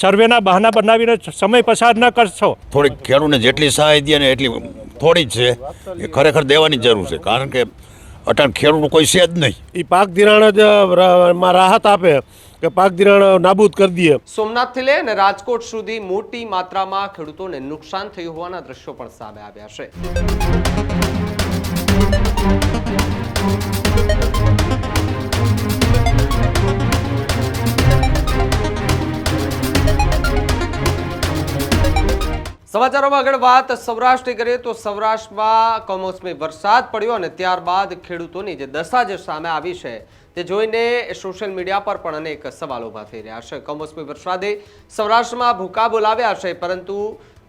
સર્વેના બહાના બનાવીને સમય પસાર ન કરશો. થોડીક ખેડૂતને જેટલી સહાય દે ને એટલી થોડી જ છે, એ ખરેખર દેવાની જરૂર છે. કારણ કે અટાણ ખેડૂતનું કોઈ છે જ નહીં. એ પાક ધિરાણ જ માં રાહત આપે કે પાક ધિરાણ નાબૂદ કરી દઈએ. સોમનાથથી લઈને રાજકોટ સુધી મોટી માત્રામાં ખેડૂતોને નુકસાન થયું હોવાના દ્રશ્યો પણ સામે આવ્યા છે. સમાચારોમાં આગળ વાત સૌરાષ્ટ્રની કરીએ તો સૌરાષ્ટ્રમાં કમોસમી વરસાદ પડ્યો અને ત્યારબાદ ખેડૂતોની જે દશા જે સામે આવી છે તે જોઈને સોશિયલ મીડિયા પર પણ અનેક સવાલો ઊભા થઈ રહ્યા છે. કમોસમી વરસાદે સૌરાષ્ટ્રમાં ભૂકા બોલાવ્યા છે, પરંતુ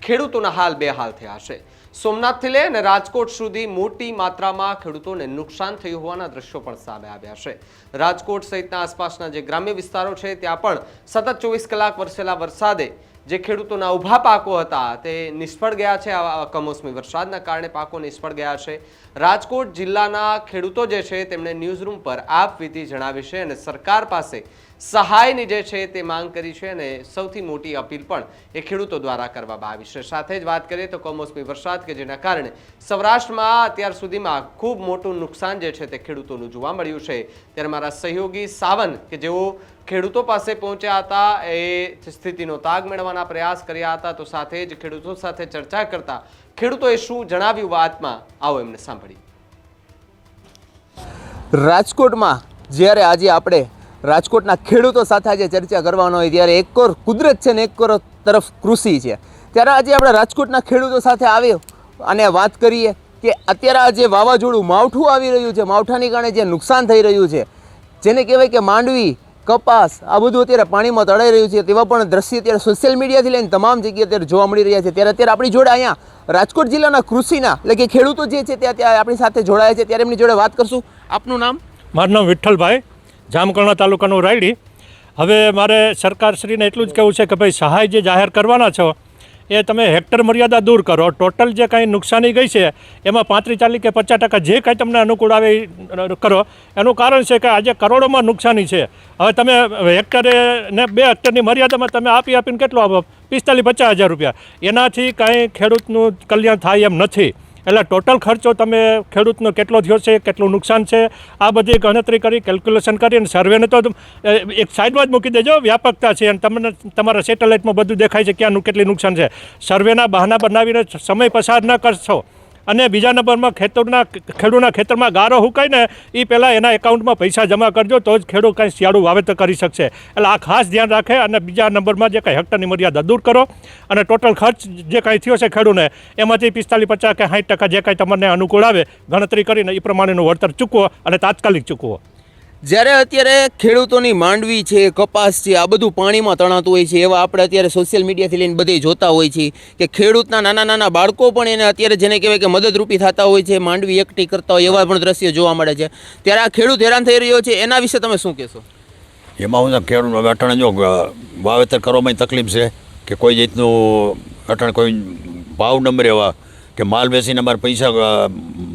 ખેડૂતોના હાલ બેહાલ થયા છે. સોમનાથથી લઈને રાજકોટ સુધી મોટી માત્રામાં ખેડૂતોને નુકસાન થયું હોવાના દ્રશ્યો પણ સામે આવ્યા છે. રાજકોટ સહિતના આસપાસના જે ગ્રામ્ય વિસ્તારો છે ત્યાં પણ સતત 24 કલાક વરસેલા વરસાદે જે ખેડૂતોના ઊભા પાકો હતા તે નિષ્ફળ ગયા છે. આ કમોસમી વરસાદના કારણે પાકો નિષ્ફળ ગયા છે. રાજકોટ જિલ્લાના ખેડૂતો જે છે તેમણે ન્યૂઝરૂમ પર આપવીતી જણાવી છે અને સરકાર પાસે સહાયની જે છે તે માંગ કરી છે અને સૌથી મોટી અપીલ પણ એ ખેડૂતો દ્વારા કરવામાં આવી છે. સાથે જ વાત કરીએ તો કમોસમી વરસાદ કે જેના કારણે સૌરાષ્ટ્રમાં અત્યાર સુધીમાં ખૂબ મોટું નુકસાન જે છે તે ખેડૂતોનું જોવા મળ્યું છે. ત્યારે મારા સહયોગી સાવન કે જેઓ ખેડૂતો પાસે પહોંચ્યા હતા, એ સ્થિતિનો તાગ મેળવવાના પ્રયાસ કર્યા હતા, તો સાથે જ ખેડૂતો સાથે ચર્ચા કરતા ખેડૂતોએ શું જણાવ્યું વાતમાં આવો એમને સાંભળી. રાજકોટમાં જ્યારે આજે આપણે રાજકોટના ખેડૂતો સાથે આજે ચર્ચા કરવાનો હોય ત્યારે એક કોર કુદરત છે ને એક કોર તરફ કૃષિ છે. ત્યારે આજે આપણે રાજકોટના ખેડૂતો સાથે આવ્યો અને વાત કરીએ કે અત્યારે આ જે વાવાઝોડું માવઠું આવી રહ્યું છે, માવઠાની કારણે જે નુકસાન થઈ રહ્યું છે, જેને કહેવાય કે માંડવી, કપાસ આ બધું અત્યારે પાણીમાં તળાઈ રહ્યું છે, તેવા પણ દ્રશ્ય અત્યારે સોશિયલ મીડિયાથી લઈને તમામ જગ્યાએ અત્યારે જોવા મળી રહ્યા છે. ત્યારે અત્યારે આપણી જોડે અહીંયા રાજકોટ જિલ્લાના કૃષિના એટલે કે ખેડૂતો જે છે ત્યાં આપણી સાથે જોડાયા છે. ત્યારે એમની જોડે વાત કરશું. આપનું નામ? મારું નામ વિઠ્ઠલભાઈ, જામકરણા તાલુકાનું રાયડી. હવે મારે સરકારશ્રીને એટલું જ કહેવું છે કે ભાઈ સહાય જે જાહેર કરવાના છો એ તમે હેક્ટર મર્યાદા દૂર કરો. ટોટલ જે કાંઈ નુકસાની ગઈ છે એમાં 35, 40 કે 50% જે કાંઈ તમને અનુકૂળ આવે એ કરો. એનું કારણ છે કે આજે કરોડોમાં નુકસાની છે. હવે તમે હેક્ટરે ને 2 હેક્ટરની મર્યાદામાં તમે આપીને કેટલો આપો? 45-50 હજાર રૂપિયા. એનાથી કાંઈ ખેડૂતનું કલ્યાણ થાય એમ નથી. એટલે ટોટલ ખર્ચો તમે ખેડૂતનો કેટલો થયો છે, કેટલું નુકસાન છે, આ બધી ગણતરી કરી, કેલ્ક્યુલેશન કરી અને સર્વેને તો એક સાઈડમાં જ મૂકી દેજો. વ્યાપકતા છે અને તમને તમારા સેટેલાઇટમાં બધું દેખાય છે ક્યાં કેટલી નુકસાન છે. સર્વેના બહાના બનાવીને સમય પસાર ન કરશો. અને બીજા નંબરમાં ખેડૂતના ખેતરમાં ગારો હુકાય ને એ પહેલાં એના એકાઉન્ટમાં પૈસા જમા કરજો, તો જ ખેડૂત કાંઈ શિયાળું વાવેતર કરી શકશે. એટલે આ ખાસ ધ્યાન રાખે. અને બીજા નંબરમાં જે કાંઈ હેક્ટરની મર્યાદા દૂર કરો અને ટોટલ ખર્ચ જે કાંઈ થયો છે ખેડૂતને એમાંથી 45, 50 કે 60% જે કાંઈ તમને અનુકૂળ આવે ગણતરી કરીને એ પ્રમાણેનું વળતર ચૂકવો અને તાત્કાલિક ચૂકવો. જ્યારે અત્યારે ખેડૂતોની માંડવી છે, કપાસ છે, આ બધું પાણીમાં તણાતું હોય છે, એવા આપણે અત્યારે સોશિયલ મીડિયાથી લઈને બધે જોતા હોય છે કે ખેડૂતના નાના બાળકો પણ એને અત્યારે જેને કહેવાય કે મદદરૂપી થતા હોય છે, માંડવી એકઠી કરતા હોય એવા પણ દ્રશ્યો જોવા મળે છે. ત્યારે આ ખેડૂત હેરાન થઈ રહ્યો છે, એના વિશે તમે શું કહેશો? એમાં હું ખેડૂત અટાણે જો વાવેતર કરવામાં તકલીફ છે કે કોઈ જાતનું અટાણે કોઈ ભાવ નંબર એવા કે માલ વેચીને અમારે પૈસા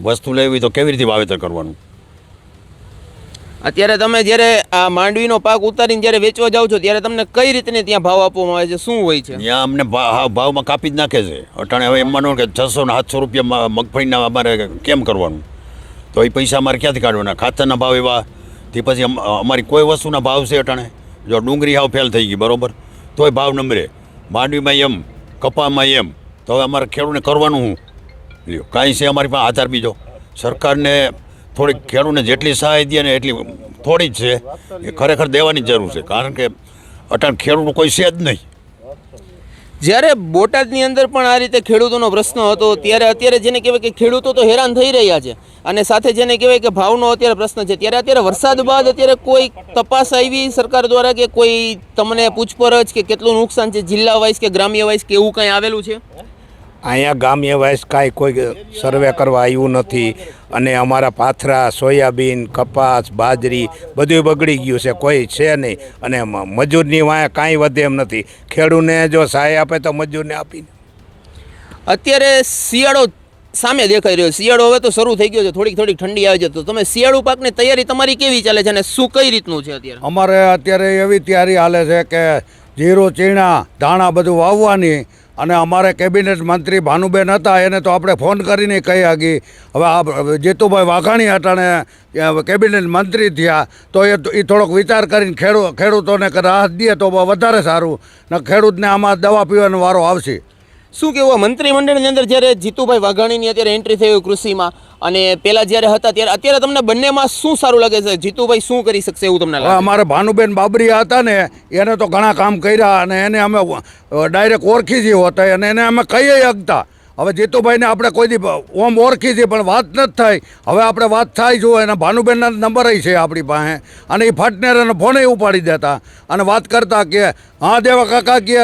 વસ્તુ લેવી તો કેવી રીતે વાવેતર કરવાનું? અત્યારે તમે જ્યારે આ માંડવીનો પાક ઉતારીને જ્યારે વેચવા જાઓ છો ત્યારે તમને કઈ રીતને ત્યાં ભાવ આપવામાં આવે છે, શું હોય છે? ત્યાં અમને ભાવમાં કાપી જ નાખે છે. અટાણે હવે એમ માનો કે 600 ને 700 રૂપિયા મગફળીના અમારે કેમ કરવાનું? તો એ પૈસા અમારે ક્યાંથી કાઢવાના? ખાતરના ભાવ એવા, તે પછી અમારી કોઈ વસ્તુના ભાવ છે અટાણે. જો ડુંગળી હાવ ફેલ થઈ ગઈ બરાબર, તોય ભાવ નંબરે. માંડવીમાં એમ, કપામાં એમ. તો હવે અમારે ખેડૂતને કરવાનું શું? લ્યો કાંઈ છે અમારી પાસે આધાર બીજો? સરકારને થોડીક ખેડૂતને જેટલી સહાય દે ને એટલી થોડી જ છે, એ ખરેખર દેવાની જરૂર છે. કારણ કે અટાણ ખેડૂતનું કોઈ છે જ નહીં. જ્યારે બોટાદની અંદર પણ આ રીતે ખેડૂતોનો પ્રશ્ન હતો ત્યારે અત્યારે જેને કહેવાય કે ખેડૂતો તો હેરાન થઈ રહ્યા છે અને સાથે જેને કહેવાય કે ભાવનો અત્યારે પ્રશ્ન છે. ત્યારે અત્યારે વરસાદ બાદ અત્યારે કોઈ તપાસ આવી સરકાર દ્વારા કે કોઈ તમને પૂછપરછ કે કેટલું નુકસાન છે જિલ્લા વાઇઝ કે ગ્રામ્ય વાઇઝ કે એવું કંઈ આવેલું છે? અહીંયા ગ્રામ્ય વાઇઝ કાંઈ કોઈ સર્વે કરવા આવ્યું નથી અને અમારા પાથરા, સોયાબીન, કપાસ, બાજરી બધું બગડી ગયું છે, કોઈ છે નહીં. અને મજૂરની વાંહે કાંઈ વધે એમ નથી. ખેડૂતને જો સહાય આપે તો મજૂરને આપીને. અત્યારે શિયાળો સામે દેખાઈ રહ્યો. શિયાળો હવે તો શરૂ થઈ ગયો છે, થોડીક ઠંડી આવે છે. તો તમે શિયાળુ પાકની તૈયારી તમારી કેવી ચાલે છે અને શું કઈ રીતનું છે અત્યારે? અમારે અત્યારે એવી તૈયારી હાલે છે કે જીરું ચીણા ધાણા બધું વાવવાની. અને અમારે કેબિનેટ મંત્રી ભાનુબેન હતા, એને તો આપણે ફોન કરીને કહી આગી. હવે આ જીતુભાઈ વાઘાણી અટાણે કેબિનેટ મંત્રી થયા, તો એ થોડોક વિચાર કરીને ખેડૂતોને રાહત દે તો વધારે સારું. ને ખેડૂતને આમાં દવા પીવાનો વારો આવશે. શું કહેવું, મંત્રીમંડળની અંદર જ્યારે જીતુભાઈ વાઘાણીની અત્યારે એન્ટ્રી થઈ કૃષિમાં અને પહેલાં જ્યારે હતા ત્યારે અત્યારે તમને બંનેમાં શું સારું લાગે છે? જીતુભાઈ શું કરી શકશે એવું તમને હવે લાગે? અમારે ભાનુબેન બાબરિયા હતા ને, એને તો ઘણા કામ કર્યા અને એને અમે ડાયરેક્ટ ઓળખી જ હોતા અને એને અમે કહીએ શકતા. હવે જીતુભાઈને આપણે કોઈ દી ઓમ ઓળખી છે પણ વાત નથી થઈ. હવે આપણે વાત થાય જો એના ભાનુબેનના નંબર છે આપણી પાસે, અને એ ફટનેર ફોને ઉપાડી દેતા અને વાત કરતા કે હા દેવા કાકા કે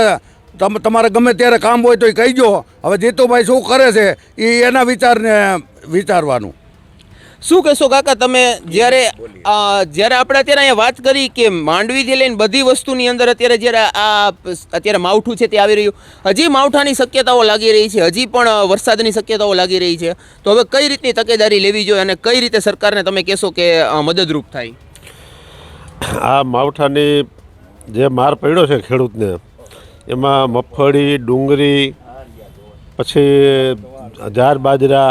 તમારે ગમે ત્યારે કામ હોય તો એ કહીજો. હવે જીતુભાઈ શું કરે છે એ એના વિચારને વિચારવાનું. શું કહેશો કાકા તમે, જ્યારે આપણે અત્યારે અહીંયા વાત કરી કે માંડવીથી લઈને બધી વસ્તુની અંદર અત્યારે જ્યારે અત્યારે માવઠું છે તે આવી રહ્યું, હજી માવઠાની શક્યતાઓ લાગી રહી છે, હજી પણ વરસાદની શક્યતાઓ લાગી રહી છે, તો હવે કઈ રીતની તકેદારી લેવી જોઈએ અને કઈ રીતે સરકારને તમે કહેશો કે મદદરૂપ થાય? આ માવઠાની જે માર પડ્યો છે ખેડૂતને, એમાં મગફળી, ડુંગળી, પછી જાર બાજરા,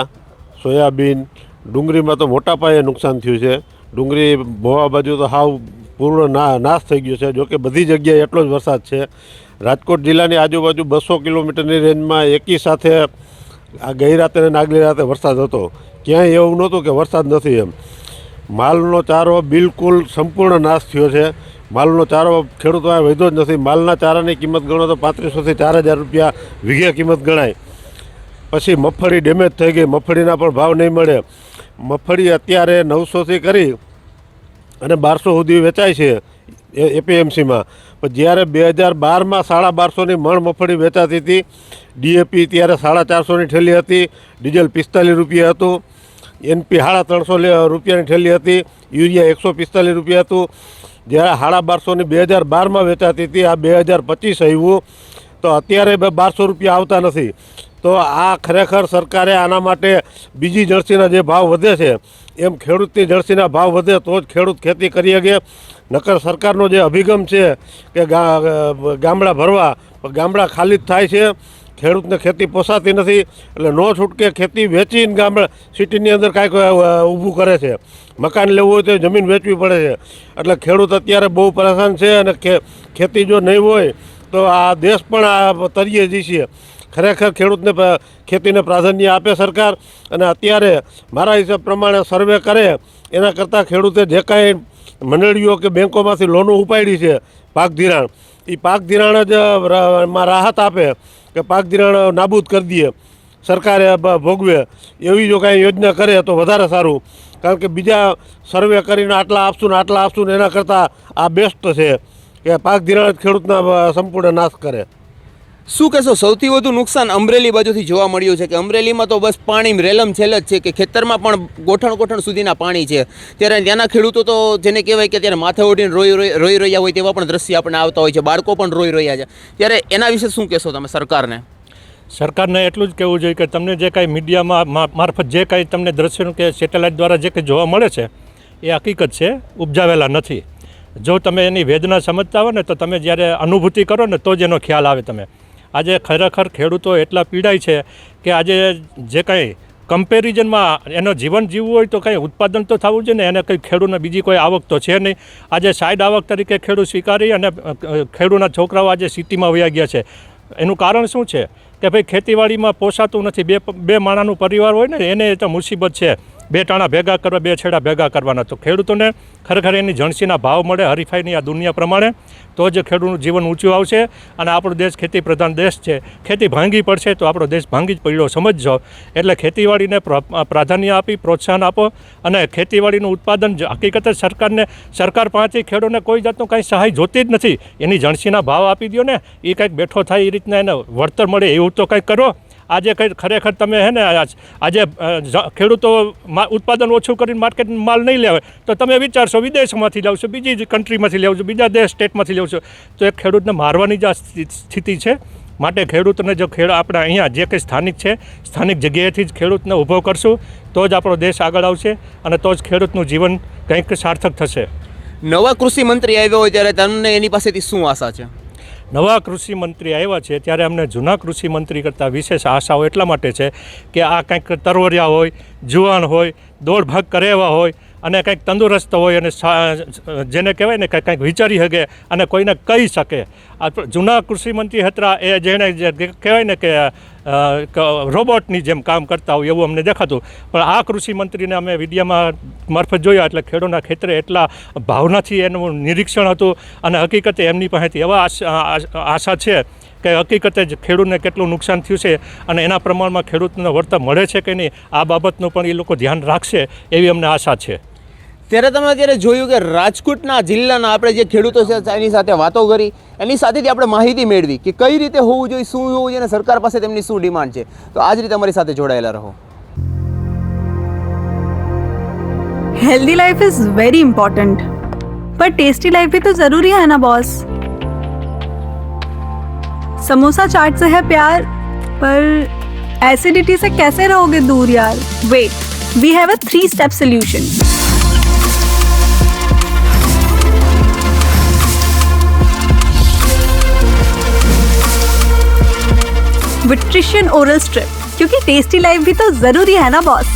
સોયાબીન. ડુંગળીમાં તો મોટા પાયે નુકસાન થયું છે. ડુંગળી ભોવા બાજુ તો હાવ પૂર્ણ નાશ થઈ ગયો છે. જોકે બધી જગ્યાએ એટલો જ વરસાદ છે. રાજકોટ જિલ્લાની આજુબાજુ 200 કિલોમીટરની રેન્જમાં એકી સાથે આ ગઈ રાતે અને આગલી રાતે વરસાદ હતો. ક્યાંય એવું નહોતું કે વરસાદ નથી એમ. માલનો ચારો બિલકુલ સંપૂર્ણ નાશ થયો છે. માલનો ચારો ખેડૂતો આ વધ્યો જ નથી. માલના ચારાની કિંમત ગણો તો 3500 થી 4000 રૂપિયા વીઘે કિંમત ગણાય. પછી મગફળી ડેમેજ થઈ ગઈ, મગફળીના પણ ભાવ નહીં મળે. મગફળી અત્યારે 900થી કરી અને 1200 સુધી વેચાય છે એપીએમસીમાં. પણ જ્યારે 2012માં 1250ની મણ મગફળી વેચાતી હતી, ડીએપી ત્યારે 450ની ઠેલી હતી, ડીઝલ 45 રૂપિયા હતું, એનપી 350 રૂપિયાની ઠેલી હતી, યુરિયા 145 રૂપિયા હતું. જ્યારે 1250ની 2012માં વેચાતી હતી, આ 2025 આવ્યું તો અત્યારે 1200 રૂપિયા આવતા નથી. તો આ ખરેખર સરકારે આના માટે બીજી જણસીના જે ભાવ વધે છે એમ ખેડૂતની જણસીના ભાવ વધે તો જ ખેડૂત ખેતી કરી શકે. નકર સરકારનો જે અભિગમ છે કે ગામડા ભરવા, ગામડા ખાલી જ થાય છે, ખેડૂતને ખેતી પોસાતી નથી. એટલે નો છૂટકે ખેતી વેચીને ગામડા સિટીની અંદર કાંઈક ઊભું કરે છે. મકાન લેવું હોય તો જમીન વેચવી પડે છે. એટલે ખેડૂત અત્યારે બહુ પરેશાન છે અને ખેતી જો નહીં હોય તો આ દેશ પણ આ તરીએ જશે. ખરેખર ખેડૂતને ખેતીને પ્રાધાન્ય આપે સરકાર. અને અત્યારે મારા હિસાબ પ્રમાણે સર્વે કરે એના કરતાં ખેડૂતે જે કાંઈ મંડળીઓ કે બેંકોમાંથી લોનો ઉપાડી છે પાક ધિરાણ, એ પાક ધિરાણ જ માં રાહત આપે કે પાક ધિરાણ નાબૂદ કરી દઈએ, સરકારે ભોગવે એવી જો કાંઈ યોજના કરે તો વધારે સારું. કારણ કે બીજા સર્વે કરીને આટલા આપશું ને એના કરતાં આ બેસ્ટ છે કે પાક ધિરાણ જ ખેડૂતના સંપૂર્ણ નાશ કરે. શું કહેશો, સૌથી વધુ નુકસાન અમરેલી બાજુથી જોવા મળ્યું છે કે અમરેલીમાં તો બસ પાણી રેલમ છેલ જ છે કે ખેતરમાં પણ ગોઠણ સુધીના પાણી છે. ત્યારે ત્યાંના ખેડૂતો તો જેને કહેવાય કે ત્યારે માથે ઓઢીને રોઈ રહ્યા હોય તેવા પણ દ્રશ્ય આપણે આવતા હોય છે, બાળકો પણ રોઈ રહ્યા છે. ત્યારે એના વિશે શું કહેશો તમે સરકારને? સરકારને એટલું જ કહેવું જોઈએ કે તમને જે કાંઈ મીડિયામાં મારફત જે કાંઈ તમને દ્રશ્યો કે સેટેલાઇટ દ્વારા જે કંઈ જોવા મળે છે એ હકીકત છે, ઉપજાવેલા નથી. જો તમે એની વેદના સમજતા હો ને તો તમે જ્યારે અનુભૂતિ કરો ને તો જ એનો ખ્યાલ આવે. તમે આજે ખરેખર ખેડૂતો એટલા પીડાય છે કે આજે જે કાંઈ કમ્પેરિઝનમાં એનો જીવન જીવવું હોય તો કંઈ ઉત્પાદન તો થવું જોઈએ ને, એને કંઈ ખેડૂતને બીજી કોઈ આવક તો છે નહીં. આજે સાઈડ આવક તરીકે ખેડૂત સ્વીકારી અને ખેડૂતના છોકરાઓ આજે સિટીમાં વયા ગયા છે. એનું કારણ શું છે કે ભાઈ ખેતીવાડીમાં પોસાતું નથી. બે માણાનું પરિવાર હોય ને એને તો મુસીબત છે. બે ટાણા ભેગા કરવા, બે છેડા ભેગા કરવાના. તો ખેડૂતોને ખરેખર એની જણસીના ભાવ મળે હરીફાઈની આ દુનિયા પ્રમાણે તો જ ખેડૂતનું જીવન ઊંચું આવશે. અને આપણો દેશ ખેતી પ્રધાન દેશ છે. ખેતી ભાંગી પડશે તો આપણો દેશ ભાંગી જ પડ્યો સમજજો. એટલે ખેતીવાડીને પ્રાધાન્ય આપી પ્રોત્સાહન આપો અને ખેતીવાડીનું ઉત્પાદન હકીકત જ સરકાર પાસેથી ખેડૂતને કોઈ જાતનું કાંઈ સહાય જોતી જ નથી. એની જણસીના ભાવ આપી દો ને, એ કંઈક બેઠો થાય એ રીતના એને વળતર મળે એવું તો કંઈક કરો. આજે કંઈ ખરેખર તમે હે ને આજે ખેડૂતો ઉત્પાદન ઓછું કરીને માર્કેટમાં માલ નહીં લેવાય તો તમે વિચારશો વિદેશમાંથી લાવશો, બીજી કન્ટ્રીમાંથી લેવશો, બીજા સ્ટેટમાંથી લેવશો, તો એક ખેડૂતને મારવાની જ આ સ્થિતિ છે. માટે ખેડૂતને જો આપણે અહીંયા જે કંઈ સ્થાનિક છે, સ્થાનિક જગ્યાએથી જ ખેડૂતને ઊભો કરશું તો જ આપણો દેશ આગળ આવશે અને તો જ ખેડૂતનું જીવન કંઈક સાર્થક થશે. નવા કૃષિ મંત્રી આવ્યો હોય ત્યારે તમને એની પાસેથી શું આશા છે? નવા કૃષિ મંત્રી આવ્યા છે ત્યારે અમને જૂના કૃષિ મંત્રી કરતાં વિશેષ આશાઓ એટલા માટે છે કે આ કંઈક તરવરિયા હોય, જુવાન હોય, દોડ ભાગ કરે એવા હોય અને કંઈક તંદુરસ્ત હોય અને જેને કહેવાય ને કે કંઈક વિચારી શકે અને કોઈને કહી શકે. આ જૂના કૃષિ મંત્રી હતા એ જેને જે કહેવાય ને કે રોબોટની જેમ કામ કરતા હોય એવું અમને દેખાતું, પણ આ કૃષિ મંત્રીને અમે વિડીયામાં મારફત જોયા એટલે ખેડૂતના ખેતરે એટલા ભાવનાથી એનું નિરીક્ષણ હતું અને હકીકતે એમની પાસેથી એવા આશા છે કે હકીકતે જ ખેડૂતને કેટલું નુકસાન થયું છે અને એના પ્રમાણમાં ખેડૂતને વળતર મળે છે કે નહીં આ બાબતનું પણ એ લોકો ધ્યાન રાખશે એવી અમને આશા છે. ત્યારે તમે અત્યારે જોયું કે રાજકોટના જિલ્લાના આપણે જે ખેડૂતો છે એની સાથે વાતો કરી, એની સાથેથી આપણે માહિતી મેળવી કે કઈ રીતે હોવું જોઈએ, શું હોવું જોઈએ અને સરકાર પાસે તેમની શું ડિમાન્ડ છે. તો આ જ રીતે અમારી સાથે જોડાયેલા રહો. Healthy life is very important, पर टेस्टी लाइफ भी तो जरूरी है ना बॉस. समोसा चाट से है प्यार, पर एसिडिटी से कैसे रहोगे दूर यार. Wait, we have a 3-step solution. विट्रिशियन ओरल स्ट्रिप, क्योंकि टेस्टी लाइफ भी तो जरूरी है ना बॉस.